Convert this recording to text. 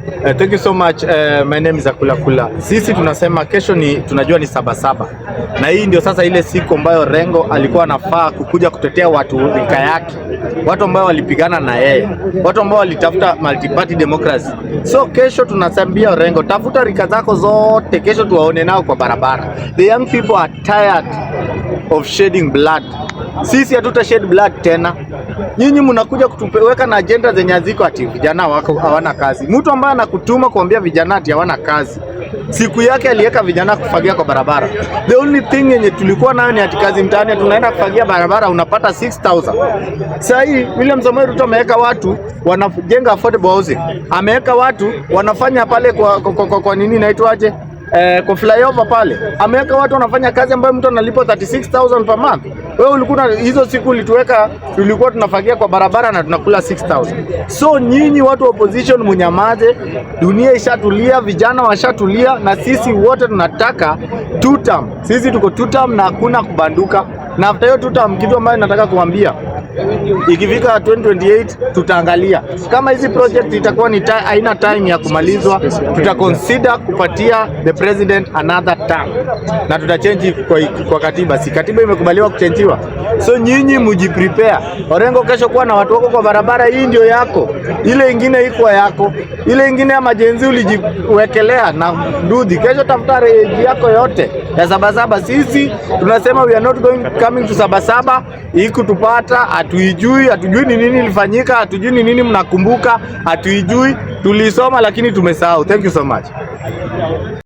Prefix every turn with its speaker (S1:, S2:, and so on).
S1: Thank you so much. My name is Akula Kula. Sisi tunasema kesho tunajua ni Sabasaba. Na hii ndio sasa ile siku ambayo Orengo alikuwa anafaa kukuja kutetea watu rika yake. Watu ambao walipigana na yeye. Watu ambao walitafuta multi-party democracy. So kesho tunasambia Orengo, tafuta rika zako zote, kesho tuwaone nao kwa barabara. The young people are tired of shedding blood. Sisi hatuta shed blood tena. Nyinyi mnakuja kutuweka na agenda zenye haziko, ati vijana wako hawana kazi. Mtu ambaye anakutuma kuambia vijana ati hawana kazi, siku yake aliweka vijana kufagia kwa barabara. The only thing yenye tulikuwa nayo ni ati kazi mtaani, tunaenda kufagia barabara unapata 6,000. Sasa hii William Samoei Ruto ameweka watu wanajenga affordable housing. Ameweka watu wanafanya pale kwa nini inaitwaje? Kwa flyover pale. Ameweka watu wanafanya kazi ambayo mtu analipo 36,000 per month. Wewe ulikuwa hizo siku ulituweka, tulikuwa tunafagia kwa barabara na tunakula 6,000. So nyinyi watu wa opposition munyamaze, dunia ishatulia, vijana washatulia, na sisi wote tunataka two term. Sisi tuko two term na hakuna kubanduka. Na after hiyo two term, kitu ambayo nataka kuambia, ikifika 2028 tutaangalia kama hizi project itakuwa ni haina time ya kumalizwa, tutaconsider kupatia the president another term na tutachange kwa katiba. Si katiba imekubaliwa kuchangiwa. So nyinyi mujiprepare. Orengo kesho kuwa na watu wako kwa barabara, hii ndio yako. Ile ingine iko yako. Ile ingine ya majenzi ulijiwekelea na ndudhi. Kesho tafuta reji yako yote ya Sabasaba. Sisi tunasema we are not coming to Sabasaba ikutupata. Hatujui ni nini ilifanyika, hatujui ni nini mnakumbuka, hatujui. Tulisoma lakini tumesahau. Thank you so much.